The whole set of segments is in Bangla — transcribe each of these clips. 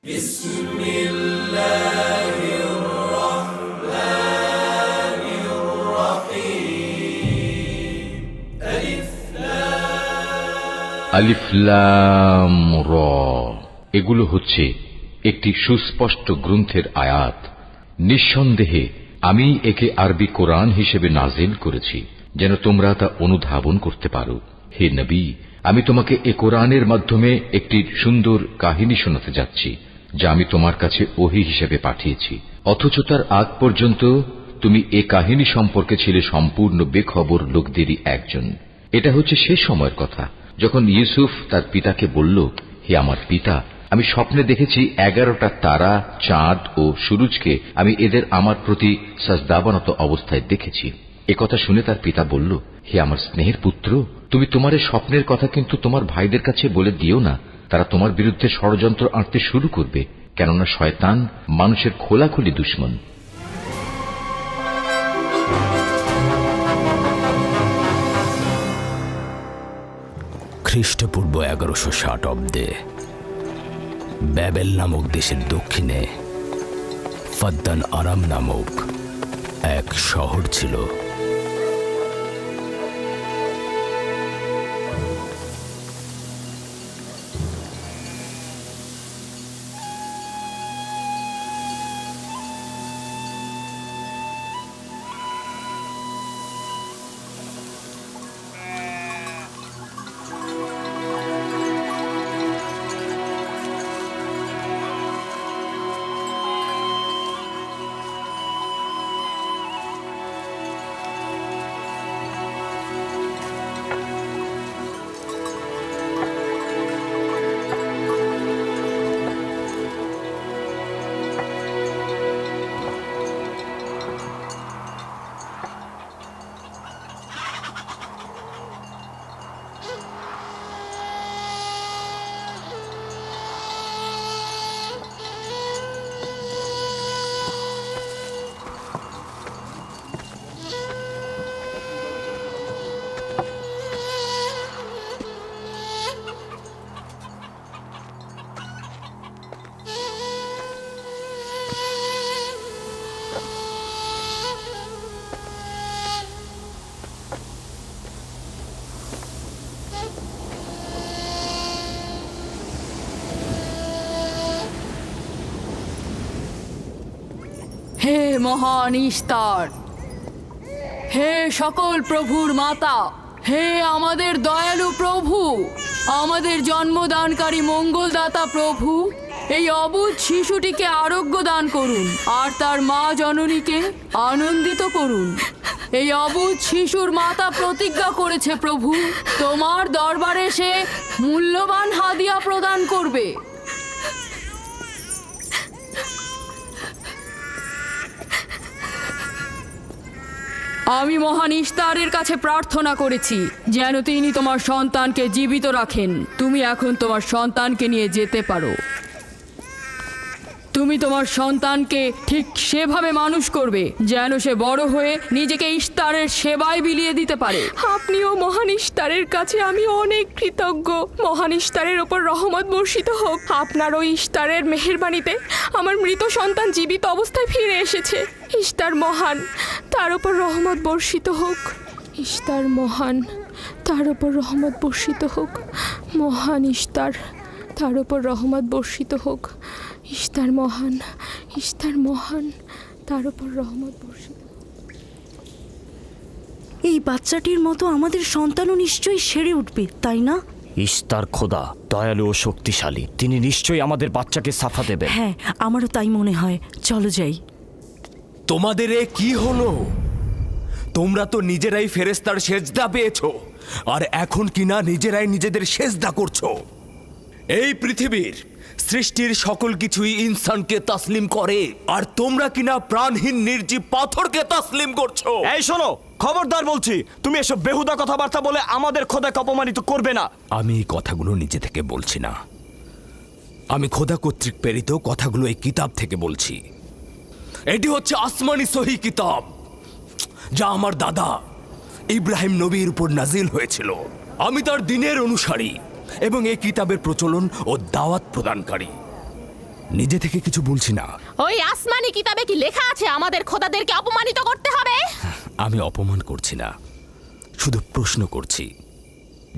আলিফ লাম র, এগুলো হচ্ছে একটি সুস্পষ্ট গ্রন্থের আয়াত। নিঃসন্দেহে আমি একে আরবি কোরআন হিসেবে নাজিল করেছি যেন তোমরা তা অনুধাবন করতে পারো। হে নবী, আমি তোমাকে এ কোরআনের মাধ্যমে একটি সুন্দর কাহিনী শোনাতে যাচ্ছি যা আমি তোমার কাছে ওহী হিসেবে পাঠিয়েছি, অথচ তার আগ পর্যন্ত তুমি এ কাহিনী সম্পর্কে ছিলে সম্পূর্ণ বেখবর লোকদেরই একজন। এটা হচ্ছে সে সময়ের কথা যখন ইউসুফ তার পিতাকে বলল, হে আমার পিতা, আমি স্বপ্নে দেখেছি 11টা তারা, চাঁদ ও সূরজকে আমি এদের আমার প্রতি সাজদাবনত অবস্থায় দেখেছি। একথা শুনে তার পিতা বলল, হে আমার স্নেহের পুত্র, তুমি তোমার এই স্বপ্নের কথা কিন্তু তোমার ভাইদের কাছে বলে দিও না। তারা তোমার বিরুদ্ধে ষড়যন্ত্র আঁটতে শুরু করবে, কেননা শয়তান মানুষের খোলাখুলি দুশমন। খ্রিস্টপূর্ব 1160 অব্দে ব্যাবেল নামক দেশের দক্ষিণে ফাদ্দান আরাম নামক এক শহর ছিল। হে মহান ইস্তার, হে সকল প্রভুর মাতা, হে আমাদের দয়ালু প্রভু, আমাদের জন্মদানকারী মঙ্গলদাতা প্রভু, এই অবুঝ শিশুটিকে আরোগ্য দান করুন আর তার মা জননীকে আনন্দিত করুন। এই অবুঝ শিশুর মাতা প্রতিজ্ঞা করেছে প্রভু, তোমার দরবারে সে মূল্যবান হাদিয়া প্রদান করবে। আমি মহান ইস্তারের কাছে প্রার্থনা করেছি যেন তিনি তোমার সন্তানকে জীবিত রাখেন। তুমি এখন তোমার সন্তানকে নিয়ে যেতে পারো। তুমি তোমার সন্তানকে ঠিক সেভাবে মানুষ করবে যেন সে বড় হয়ে নিজেকে ইস্তারের সেবায় বিলিয়ে দিতে পারে। আপনিও মহান ইস্তারের কাছে আমি অনেক কৃতজ্ঞ। মহান ইস্তারের ওপর রহমত বর্ষিত হোক। আপনার ওই ইস্তারের মেহেরবানিতে আমার মৃত সন্তান জীবিত অবস্থায় ফিরে এসেছে। ইস্তার মহান, তার ওপর রহমত বর্ষিত হোক। ইস্তার মহান, তার ওপর রহমত বর্ষিত হোক। মহান ইস্তার, তার ওপর রহমত বর্ষিত হোক। ইস্তার মহান, ইস্তার মহান, তার ওপর রহমত বর্ষিত। এই বাচ্চাটির মতো আমাদের সন্তানও নিশ্চয়ই সেরে উঠবে, তাই না? ইস্তার খোদা দয়ালু ও শক্তিশালী, তিনি নিশ্চয়ই আমাদের বাচ্চাকে সাফা দেবেন। হ্যাঁ, আমারও তাই মনে হয়। চলো যাই। তোমাদের এ কি হলো? তোমরা তো নিজেরাই ফেরেশতার সেজদা পেয়েছো, আর এখন কিনা নিজেরাই নিজেদের সেজদা করছো। এই পৃথিবীর সৃষ্টির সকল কিছুই ইনসানকে তাসলিম করে, আর তোমরা কিনা প্রাণহীন নির্জীব পাথরকে তাসলিম করছো। এই শোনো, খবরদার বলছি, তুমি এসব বেহুদা কথাবার্তা বলে আমাদের খোদাকে অপমানিত করবে না। আমি এই কথাগুলো নিজে থেকে বলছি না, আমি খোদা কর্তৃক প্রেরিত কথাগুলো এই কিতাব থেকে বলছি। এটি হচ্ছে আসমানি সহি কিতাব, যা আমার দাদা ইব্রাহিম নবীর উপর নাজিল হয়েছিল। আমি তার দিনের অনুসারী এবং এই কিতাবের প্রচলন ও দাওয়াত প্রদানকারী। নিজে থেকে কিছু বলছি না। ওই আসমানি কিতাবে কি লেখা আছে আমাদের খোদাদেরকে অপমানিত করতে হবে? আমি অপমান করছি না, শুধু প্রশ্ন করছি।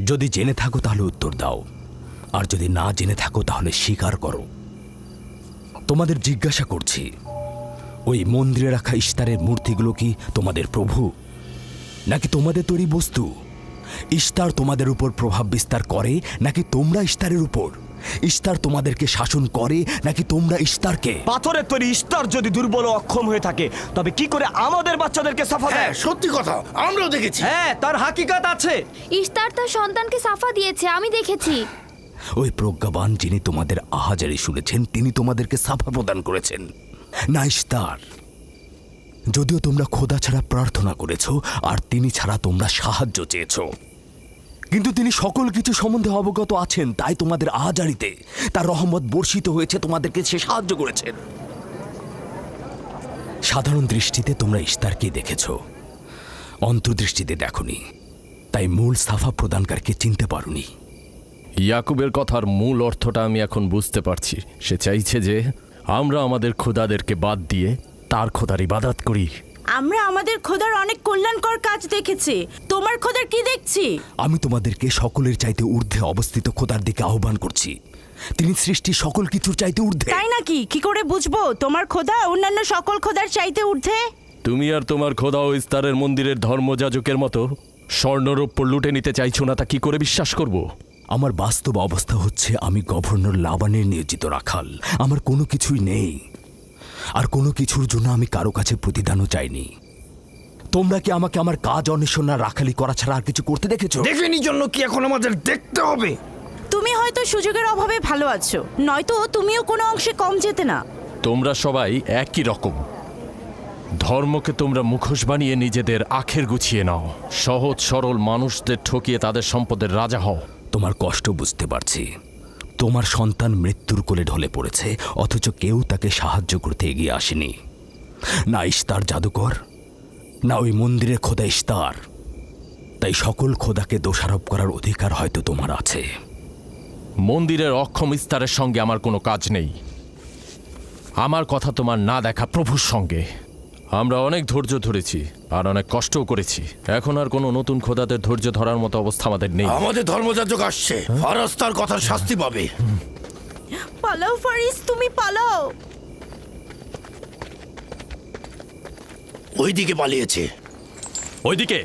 যদি জেনে থাকো তাহলে উত্তর দাও, আর যদি না জেনে থাকো তাহলে স্বীকার করো। তোমাদের জিজ্ঞাসা করছি, ওই মন্দিরে রাখা ইশতারের মূর্তিগুলো কি তোমাদের প্রভু, নাকি তোমাদের তৈরি বস্তু? ইশতার তোমাদের উপর প্রভাব বিস্তার করে নাকি তোমরা ইশতারের উপর? ইশতার তোমাদেরকে শাসন করে নাকি তোমরা ইশতারকে? পাথরের তৈরি ইস্তার যদি দুর্বল ও অক্ষম হয়ে থাকে, তবে কি করে আমাদের বাচ্চাদেরকে সাফা দেয়? সত্যি কথা, আমরাও দেখেছি। হ্যাঁ, তার হাকিকাত আছে। ইশতার তার সন্তানকে সাফা দিয়েছে, আমি দেখেছি। ওই প্রজ্ঞাবান যিনি তোমাদের আহাজারি শুনেছেন, তিনি তোমাদেরকে সাফা প্রদান করেছেন, না ইশতার। যদিও তোমরা খোদা ছাড়া প্রার্থনা করেছো আর তিনি ছাড়া তোমরা সাহায্য চেয়েছো, কিন্তু তিনি সকল কিছু সম্বন্ধে অবগত আছেন, তাই তোমাদের আহাজারিতে তার রহমত বর্ষিত হয়েছে, তোমাদেরকে সে সাহায্য করেছেন। সাধারণ দৃষ্টিতে তোমরা ইশতারকে দেখেছো, অন্তর্দৃষ্টিতে দেখোনি, তাই মূল সাফা প্রদানকারকে চিনতে পারোনি। ইয়াকুবের কথার মূল অর্থটা আমি এখন বুঝতে পারছি। সে চাইছে যে আমরা আমাদের খোদাদেরকে বাদ দিয়ে তার খোদার ইবাদত করি। আমরা আমাদের খোদার অনেক কল্যাণকর কাজ দেখেছি, তোমার খোদার কি দেখছি? আমি তোমাদেরকে সকলের চাইতে ঊর্ধ্বে অবস্থিত খোদার দিকে আহ্বান করছি। তিনি সৃষ্টি সকল কিছুর চাইতে ঊর্ধ্বে। তাই নাকি? কি করে বুঝবো তোমার খোদা অন্যান্য সকল খোদার চাইতে ঊর্ধ্বে? তুমি আর তোমার খোদা ও ইস্তারের মন্দিরের ধর্মযাজকের মতো স্বর্ণরৌপ্য লুটে নিতে চাইছো না, তা কি করে বিশ্বাস করব? আমার বাস্তব অবস্থা হচ্ছে, আমি গভর্নর লাবানের নিয়োজিত রাখাল। আমার কোনো কিছুই নেই, আর কোনো কিছুর জন্য আমি কারো কাছে প্রতিদানও চাইনি। তোমরা কি আমাকে আমার কাজ অন্বেষণ আর রাখালি করা ছাড়া আর কিছু করতে দেখেছো? দেখেনি জন্য কি এখন আমাদের দেখতে হবে? তুমি হয়তো সুযোগের অভাবে ভালো আছো, নয়তো তুমিও কোনো অংশে কম যেতে না। তোমরা সবাই একই রকম। ধর্মকে তোমরা মুখোশ বানিয়ে নিজেদের আখের গুছিয়ে নাও, সহজ সরল মানুষদের ঠকিয়ে তাদের সম্পদের রাজা হও। তোমার কষ্ট বুঝতে পারছি। তোমার সন্তান মৃত্যুর কোলে ঢলে পড়েছে, অথচ কেউ তাকে সাহায্য করতে এগিয়ে আসেনি। না ইশতার জাদুকর, না ওই মন্দিরের খোদা ইশতার। তাই সকল খোদাকে দোষারোপ করার অধিকার হয়তো তোমার আছে। মন্দিরের অক্ষম ইস্তারের সঙ্গে আমার কোনো কাজ নেই। আমার কথা তোমার না দেখা প্রভুর সঙ্গে। আমরা অনেক ধৈর্য ধরেছি আর অনেক কষ্টও করেছি। এখন আর কোনো নতুন খোদাদের ধৈর্য ধরার মতো অবস্থা আমাদের নেই। আমাদের ধর্মযাজক আসছে, ফারাজ তার কথার শাস্তি পাবে। পালাও ফারিস, তুমি পালাও। ওইদিকে পালিয়েছে। ওইদিকে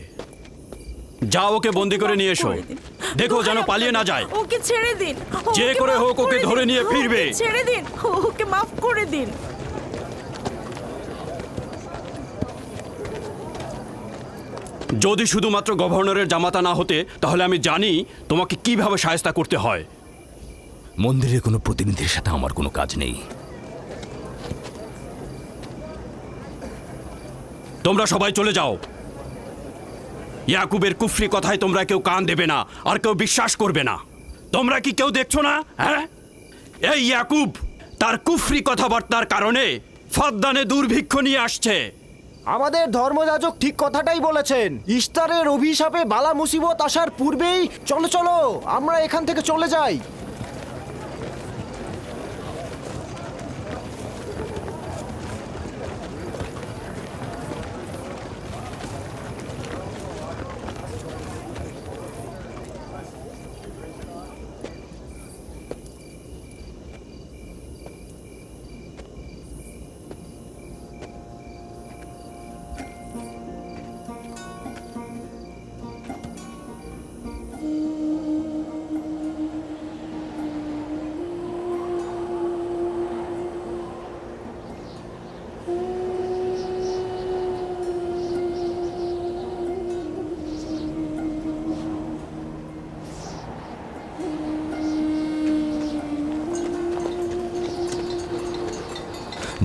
যাও, ওকে বন্দি করে নিয়ে এসো। দেখো যেন পালিয়ে না যায়। ওকে ছেড়ে দিন, যে ওকে করে মাফ হোক ওকে দিন, ধরে নিয়ে ফিরবে। ওকে ছেড়ে দিন, ওকে মাফ করে দিন। যদি শুধুমাত্র গভর্নরের জামাতা না হতে, তাহলে আমি জানি তোমাকে কিভাবে শায়েস্তা করতে হয়। মন্দিরের কোনো প্রতিনিধির সাথে আমার কোনো কাজ নেই। তোমরা সবাই চলে যাও। ইয়াকুবের কুফরি কথায় তোমরা কেউ কান দেবে না, আর কেউ বিশ্বাস করবে না। তোমরা কি কেউ দেখছো না? হ্যাঁ, এই ইয়াকুব তার কুফরি কথাবার্তার কারণে ফাদ্দানে দুর্ভিক্ষ নিয়ে আসছে। আমাদের ধর্মযাজক ঠিক কথাটাই বলেছেন। ইস্তারের অভিশাপে বালা মুসিবত আসার পূর্বেই চলো চলো আমরা এখান থেকে চলে যাই।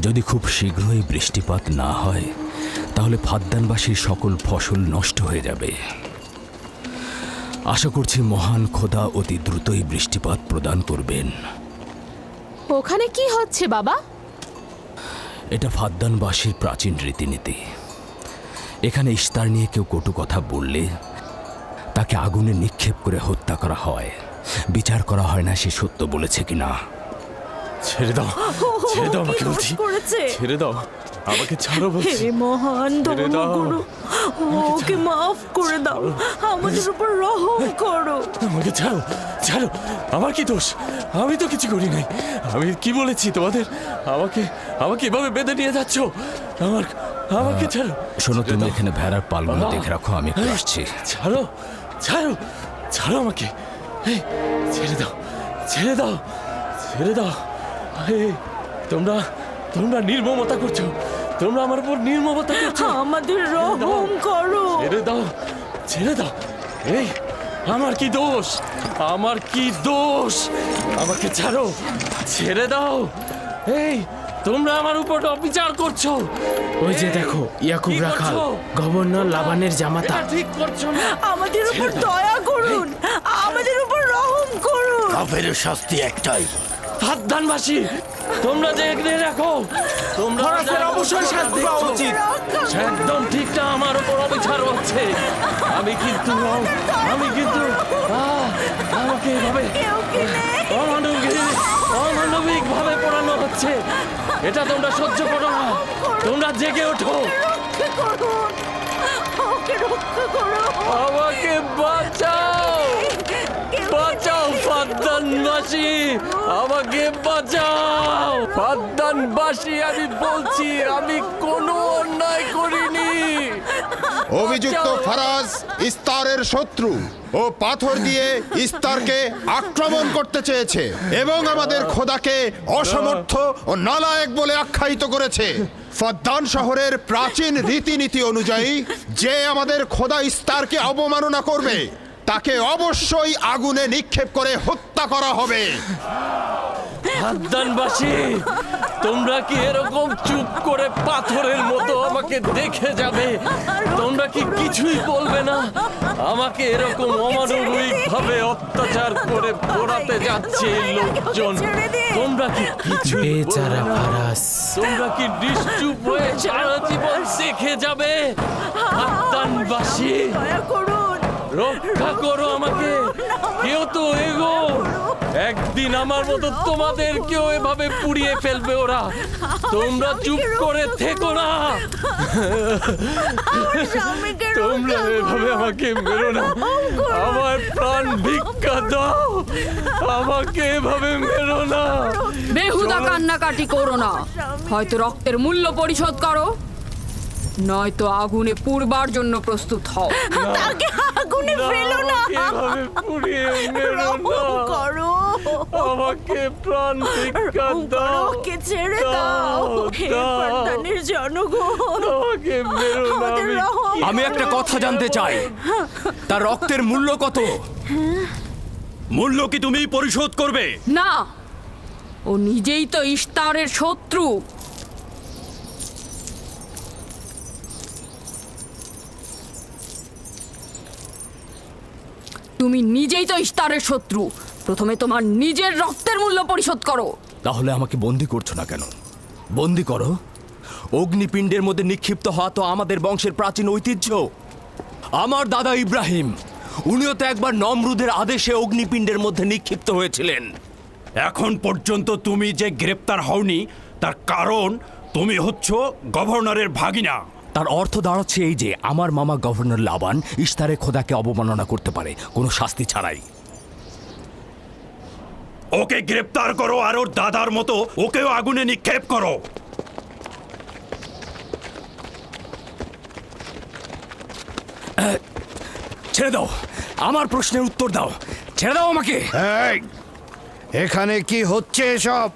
যদি খুব শীঘ্রই বৃষ্টিপাত না হয়, তাহলে ফাদ্দানবাসীর সকল ফসল নষ্ট হয়ে যাবে। আশা করছি মহান খোদা অতি দ্রুতই বৃষ্টিপাত প্রদান করবেন। ওখানে কি হচ্ছে বাবা? এটা ফাদ্দানবাসীর প্রাচীন রীতিনীতি। এখানে ইশতার নিয়ে কেউ কটু কথা বললে তাকে আগুনে নিক্ষেপ করে হত্যা করা হয়। বিচার করা হয় না সে সত্য বলেছে কিনা। ছেড়ে দাও ছেড়ে দাও আমাকে বলছি করেছে ছেড়ে দাও আমাকে ছাড়ো বলছি হে মহান ছেড়ে দাও। ধর্মগুরু ওকে মাফ করে দাও আমাদের উপর রহম করো আমাকে ছাড়ো ছাড়ো আমার কি দোষ আমি তো কিছু করি নাই আমি কি বলেছি তোমাদের আমাকে আমাকে এভাবে বেঁধে নিয়ে যাচ্ছ আমাকে ছাড়ো শোনো, তুমি এখানে ভেড়ার পালগুলো দেখে রাখো, আমি একটু আসছি। ছাড়ো ছাড়ো ছাড়ো আমাকে এই, ছেড়ে দাও ছেড়ে দাও ছেড়ে দাও এই, তোমরা তোমরা নির্মমতা করছো তোমরা আমার উপর নির্মমতা করছো আমাদের রহম করো ছেড়ে দাও ছেড়ে দাও এই আমার কি দোষ আমার কি দোষ আমাকে ছাড়ো ছেড়ে দাও এই তোমরা আমার উপর অবিচার করছো ওই যে দেখো ইয়াকুব কি রাখাল করছো? গভর্নর লাবানের জামাতা এটা ঠিক করছো না আমাদের উপর দয়া করুন আমাদের উপর রহম করুন কাফের শাস্তি একটাই। সাবধানবাসী তোমরা যে এখানে রাখো তোমরা অবশ্যই শাস্তি পাওয়া উচিত একদম ঠিক না আমার উপর অবিচার হচ্ছে আমি কিন্তু আমাকে এভাবে অমানবিক ভাবে পড়ানো হচ্ছে এটা তোমরা সহ্য করো না তোমরা জেগে ওঠো রক্ষা করুন ওকে রক্ষা করো আমাকে বাঁচাও বাঁচাও ফাদ্দানবাসী আমাকে বাঁচাও ফাদ্দানবাসী আমি বলছি আমি কোনো অন্যায় করিনি অভিযুক্ত ফারাজ ইস্তারের শত্রু ও পাথর দিয়ে ইস্তারকে আক্রমণ করতে চেয়েছে এবং আমাদের খোদাকে অসমর্থ ও নালায়েক বলে আখ্যায়িত করেছে। ফদ্দান শহরের প্রাচীন রীতিনীতি অনুযায়ী যে আমাদের খোদা ইস্তারকে অবমাননা করবে তাকে অবশ্যই আগুনে নিক্ষেপ করে হত্যা করা হবে। ফাদ্দানবাসী তোমরা কি এরকম চুপ করে পাথরের মতো আমাকে দেখে যাবে তোমরা কি কিছুই বলবে না আমাকে এরকম অমানবিক ভাবে অত্যাচার করে পোড়াতে যাচ্ছে এই লোকজন তোমরা কি কিছু বেচারা ফারাস তোমরা কি নিশ্চুপ হয়ে সারা জীবন দেখে যাবে ফাদ্দানবাসী দয়া করুন রক্ষা করো আমাকে কেউ তো এগো একদিন আমার মতো তোমাদের কেউ এভাবে পুড়িয়ে ফেলবে ওরা তোমরা চুপ করে থেকো না তোমরা এভাবে আমাকে মেরো না আমার প্রাণ ভিক্ষা দাও আমাকে এভাবে মেরো না বেহুদা কান্নাকাটি করো না হয়তো রক্তের মূল্য পরিশোধ করো নয়তো আগুনে পুড়বার জন্য প্রস্তুত হও তাকে আগুনে ফেলো না আমাকে এভাবে পুড়িয়ে মেরো না করো আমাকে প্রাণ ভিক্ষা দাও ওকে ছেড়ে দাও হে ফদ্দানের জনগণ আমাকে মেরো না আমাদের রহম আমি একটা কথা জানতে চাই, তার রক্তের মূল্য কত? মূল্য কি তুমি পরিশোধ করবে? না ও নিজেই তো ইস্তারের শত্রু তুমি নিজেই তো ইস্তারের শত্রু প্রথমে তোমার নিজের রক্তের মূল্য পরিশোধ করো তাহলে আমাকে বন্দি করছো না কেন? বন্দি করো। অগ্নিপিণ্ডের মধ্যে নিক্ষিপ্ত হওয়া তো আমাদের বংশের প্রাচীন ঐতিহ্য। আমার দাদা ইব্রাহিম উনিও তো একবার নমরুদের আদেশে অগ্নিপিণ্ডের মধ্যে নিক্ষিপ্ত হয়েছিলেন। এখন পর্যন্ত তুমি যে গ্রেপ্তার হওনি তার কারণ তুমি হচ্ছ গভর্নরের ভাগিনা। তার অর্থ দাঁড়াচ্ছে এই যে আমার মামা গভর্নর লাবান ইস্তারের খোদাকে অবমাননা করতে পারে কোনো শাস্তি ছাড়াই। ওকে গ্রেপ্তার করো আর ওর দাদার মতো ওকেও আগুনে নিক্ষেপ করো। ছেড়ে দাও, আমার প্রশ্নের উত্তর দাও, ছেড়ে দাও আমাকে। এই, এখানে কি হচ্ছে এসব?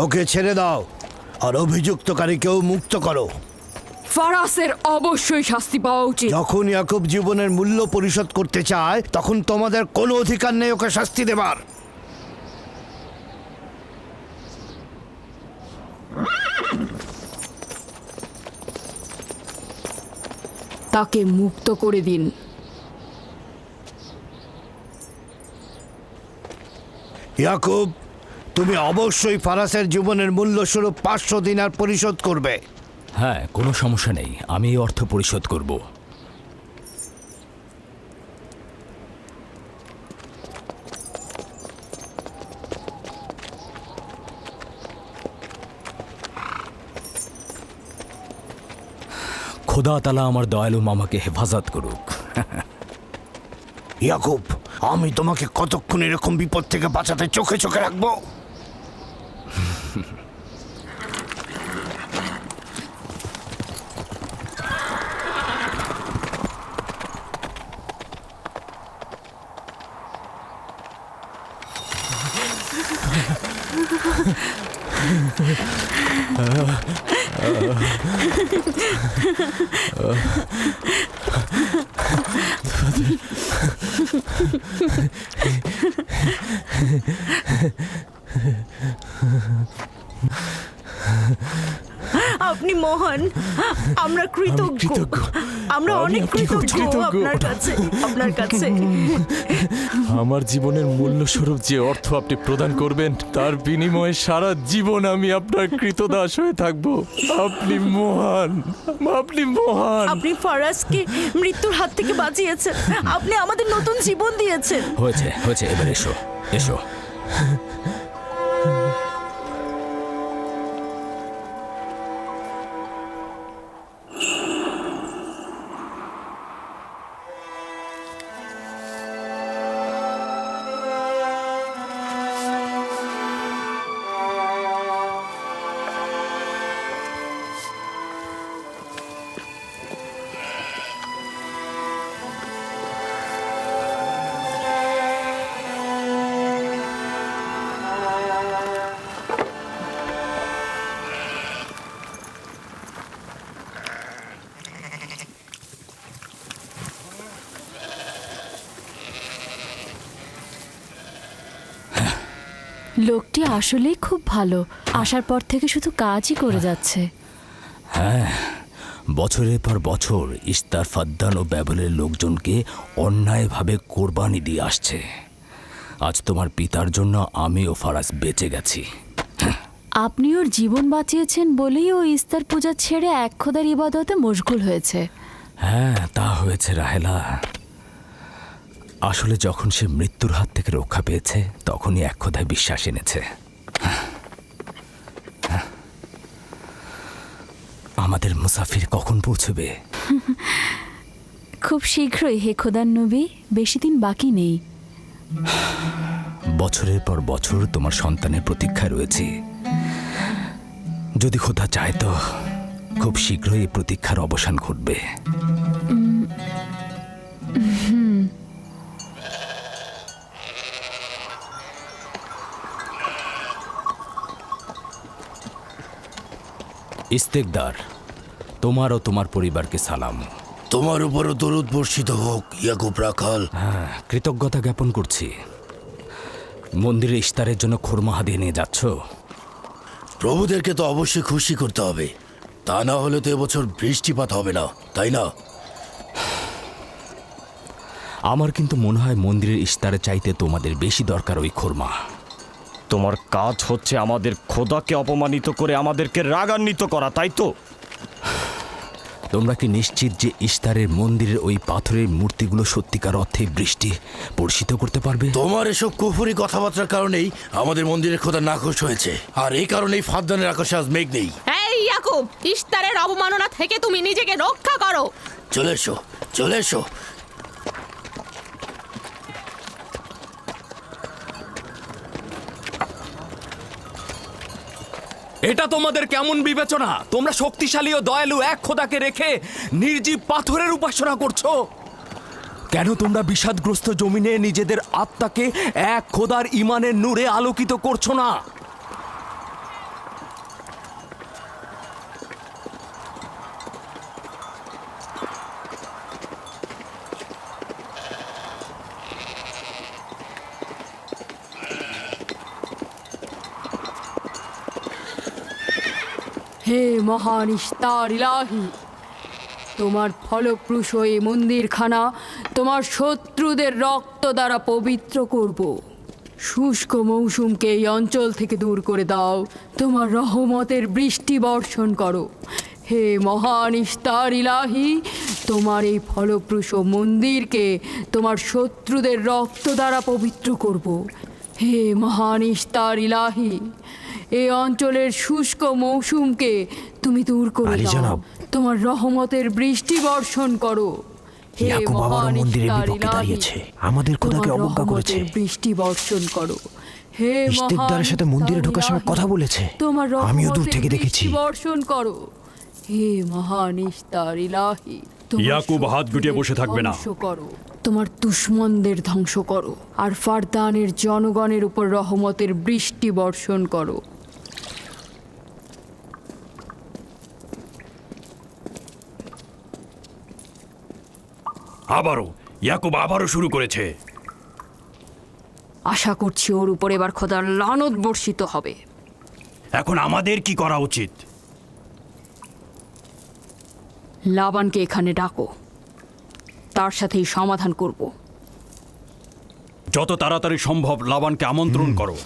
ওকে ছেড়ে দাও আর অভিযুক্তকারীকেও মুক্ত করো। ফারাসের অবশ্যই শাস্তি পাওয়া উচিত যখন ইয়াকুব জীবনের মূল্য পরিশোধ করতে চায় তখন তোমাদের কোনো অধিকার নেই ওকে শাস্তি দেবার। তাকে মুক্ত করে দিন ইয়াকুব, তুমি অবশ্যই ফারাসের জীবনের মূল্য স্বরূপ 500 দিনার পরিশোধ করবে। হ্যাঁ, কোনো সমস্যা নেই, আমি এই অর্থ পরিশোধ করব। খোদা তাআলা আমার দয়ালু মামাকে হেফাজত করুক। ইয়াকুব, আমি তোমাকে কতক্ষণ এরকম বিপদ থেকে বাঁচাতে চোখে চোখে রাখবো? আপনি মহান, আমরা কৃতজ্ঞ, আমরা অনেক কৃতজ্ঞ আপনার কাছে। আমার জীবনের মূল্য স্বরূপ যে অর্থ আপনি প্রদান করবেন তার বিনিময়ে সারা জীবন আমি আপনার কৃতদাস হয়ে থাকব। আপনি মহান, আপনি মহান। আপনি ফারাজকে মৃত্যুর হাত থেকে বাঁচিয়েছেন, আপনি আমাদের নতুন জীবন দিয়েছেন। হয়েছে হয়েছে, এবার এসো এসো। লোকটি আসলেই খুব ভালো, আসার পর থেকে শুধু কাজই করে যাচ্ছে। হ্যাঁ, বছরের পর বছর ইস্তার, ফাদ্দান ও ব্যাবলের লোকজনকে অন্যায়ভাবে কোরবানি দিয়ে আসছে। আজ তোমার পিতার জন্য আমি ও ফারাজ বেঁচে গেছি। আপনি ওর জীবন বাঁচিয়েছেন বলেই ও ইস্তার পূজা ছেড়ে এক খোদার ইবাদতে মশগুল হয়েছে। হ্যাঁ, তা হয়েছে রাহেলা। আসলে যখন সে মৃত্যুর হাত থেকে রক্ষা পেয়েছে তখনই এক খোদায় বিশ্বাস এনেছে। আমাদের মুসাফির কখন পৌঁছবে? খুব শীঘ্রই হে খোদার নবী, বেশি দিন বাকি নেই। বছরের পর বছর তোমার সন্তানের প্রতীক্ষায় রয়েছি। যদি খোদা চায় তো খুব শীঘ্রই এই প্রতীক্ষার অবসান ঘটবে। ইস্তেকদার, তোমার ও তোমার পরিবারকে সালাম। তোমার উপরও দরুদ বর্ষিত হোক ইয়াকুব রাখাল। হ্যাঁ, কৃতজ্ঞতা জ্ঞাপন করছি। মন্দিরে ইস্তারের জন্য খোরমা হাদিয়ে নিয়ে যাচ্ছ? প্রভুদেরকে তো অবশ্যই খুশি করতে হবে, তা না হলে তো এবছর বৃষ্টিপাত হবে না, তাই না? আমার কিন্তু মনে হয় মন্দিরের ইস্তারে চাইতে তোমাদের বেশি দরকার ওই খোরমা। তোমার কাজ হচ্ছে আমাদের খোদাকে অপমানিত করে আমাদেরকে রাগান্বিত করা, তাই তো? তোমরা কি নিশ্চিত যে ইস্তারের মন্দিরের ওই পাথরের মূর্তিগুলো সত্যিকার অর্থে বৃষ্টি বর্ষিত করতে পারবে? তোমার এসব কুফুরি কথাবার্তার কারণেই আমাদের মন্দিরের খোদা নাখোশ হয়েছে, আর এই কারণেই ফাদ্দানের আকাশে আজ মেঘ নেই। এই ইয়াকুব, ইস্তারের অবমাননা থেকে তুমি নিজেকে রক্ষা করো। চলে এসো, চলে এসো। এটা তোমাদের কেমন বিবেচনা? তোমরা শক্তিশালী ও দয়ালু এক খোদাকে রেখে নির্জীব পাথরের উপাসনা করছো। কেন তোমরা বিষাদগ্রস্ত জমিনে নিজেদের আত্মাকে এক খোদার ঈমানের নূরে আলোকিত করছো না? হে মহান ইস্তার ইলাহি, তোমার ফলপ্রসূ এই মন্দিরখানা তোমার শত্রুদের রক্ত দ্বারা পবিত্র করব। শুষ্ক মৌসুমকে এই অঞ্চল থেকে দূর করে দাও, তোমার রহমতের বৃষ্টি বর্ষণ করো। হে মহান ইস্তার ইলাহি, তোমার এই ফলপ্রসূ মন্দিরকে তোমার শত্রুদের রক্ত দ্বারা পবিত্র করব। হে মহান ইস্তার ইলাহি, এই অঞ্চলের শুষ্ক মৌসুমকে তুমি দূর করে আলী দাও। জনাব। তোমার রহমতের বৃষ্টি বর্ষণ করো। হে ইয়াকুব আবারও মহান মন্দিরের ইস্তার বিপক্ষে ইলাহি, দাঁড়িয়েছে। আমাদের খোদাকে তোমার অবজ্ঞা করেছে। রহমতের বৃষ্টি বর্ষণ করো। হে ইশতেকদারের সাথে মন্দিরে ঢোকার সময় কথা বলেছে। তোমার আমিও দূর রহমতের থেকে বৃষ্টি দেখেছি। বর্ষণ করো। হে মহান ইস্তার ইলাহি, তোমার ইয়াকুব হাত গুটিয়ে বসে থাকবে না। ধ্বংস করো, তোমার দুশমনদের ধ্বংস করো, আর ফারদানের জনগণের উপর রহমতের বৃষ্টি বর্ষণ করো। আবারও শুরু করেছে। আশা করছি ওর উপর এবার খোদার লানত বর্ষিত হবে। এখন আমাদের কি করা উচিত? লাবানকে এখানে ডাকো, তার সাথেই সমাধান করব। যত তাড়াতাড়ি সম্ভব লাবানকে আমন্ত্রণ করো।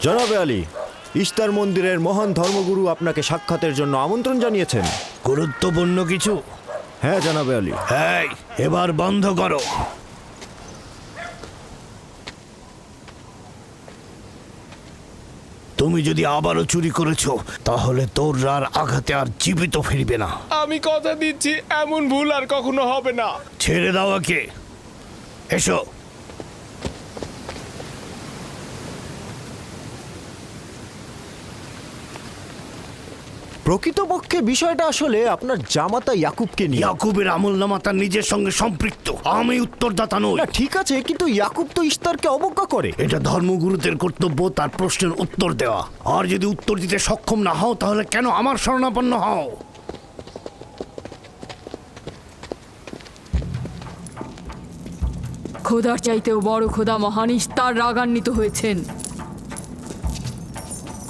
জনাবে আলী, ইস্তার মন্দিরের মহান ধর্মগুরু আপনাকে সাক্ষাতের জন্য আমন্ত্রণ জানিয়েছেন। গুরুত্বপূর্ণ কিছু? হ্যাঁ জনাবে আলী। হ্যাঁ, এবার বন্ধ করো। তুমি যদি আবারও চুরি করেছো, তাহলে তোর আর আঘাতে আর জীবিত ফিরবে না। আমি কথা দিচ্ছি এমন ভুল আর কখনো হবে না। ছেড়ে দাও একে। এসো। প্রকৃতপক্ষে বিষয়টা আসলে আপনার জামাতা ইয়াকুবকে নিয়ে। ইয়াকুবের আমলনামা তার নিজের সঙ্গে সম্পৃক্ত। আমি উত্তরদাতা নই। না ঠিক আছে, কিন্তু ইয়াকুব তো ইস্তারকে অবজ্ঞা করে। এটা ধর্মগুরুদের কর্তব্য তার প্রশ্নের উত্তর দেওয়া। আর যদি উত্তর দিতে সক্ষম না হও, তাহলে কেন আমার শরণাপন্ন হও? খোদার চাইতেও বড় খোদা মহান ইস্তার রাগান্বিত হয়েছেন।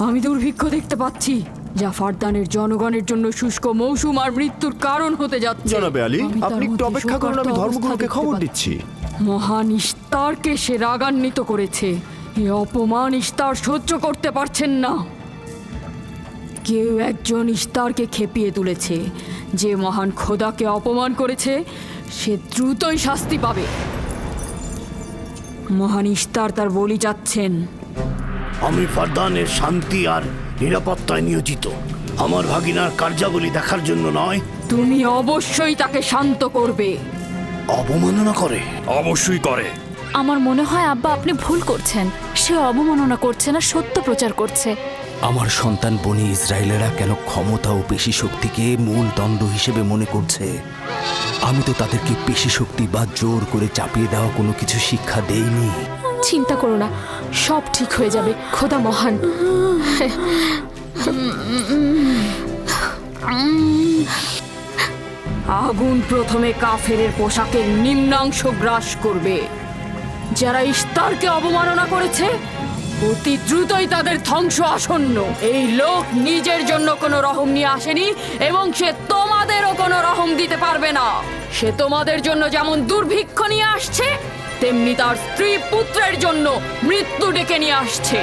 আমি দুর্ভিক্ষ দেখতে পাচ্ছি, যা ফারদানের জনগণের জন্য শুষ্ক মৌসুম আর মৃত্যুর কারণ হতে যাচ্ছে। জনাবে আলী, আমি তার আপনি একটু মধ্যে অপেক্ষা করুন, আমি শোকার্ত ধর্মগুরুকে অবস্থা খবর দেখতে দিচ্ছি। মহান ইস্তারকে সে রাগান্বিত করেছে। এ অপমান ইস্তার সহ্য করতে পারছেন না। কেউ একজন ইস্তারকে খেপিয়ে তুলেছে। যে মহান খোদাকে অপমান করেছে, সে দ্রুতই শাস্তি পাবে। মহান ইস্তার তার বলি যাচ্ছেন। আমি ফারদানের শান্তি আর নিরাপত্তায় নিয়োজিত। আমার ভাগিনার কার্যাবলী দেখার জন্য নয়। তুমি অবশ্যই তাকে শান্ত করবে। অবমাননা করে? অবশ্যই করে। আমার মনে হয় আব্বা আপনি ভুল করছেন। সে অবমাননা করছে না, সত্য প্রচার করছে। আমার সন্তান বনি ইসরায়েলেরা কেন ক্ষমতা ও পেশি শক্তিকে মূল দণ্ড হিসেবে মনে করছে? আমি তো তাদেরকে পেশি শক্তি বা জোর করে চাপিয়ে দেওয়া কোনো কিছু শিক্ষা দেইনি। চিন্তা করো না, সব ঠিক হয়ে যাবে। খোদা মহান। আগুন প্রথমে কাফেরের পোশাকের নিম্নাংশ গ্রাস করবে। যারা ইস্তারকে অবমাননা করেছে, অতি দ্রুতই তাদের ধ্বংস আসন্ন। এই লোক নিজের জন্য কোনো রহম নিয়ে আসেনি, এবং সে তোমাদেরও কোনো রহম দিতে পারবে না। সে তোমাদের জন্য যেমন দুর্ভিক্ষ নিয়ে আসছে, তেমনি তার স্ত্রী পুত্রের জন্য মৃত্যু ডেকে নিয়ে আসছে।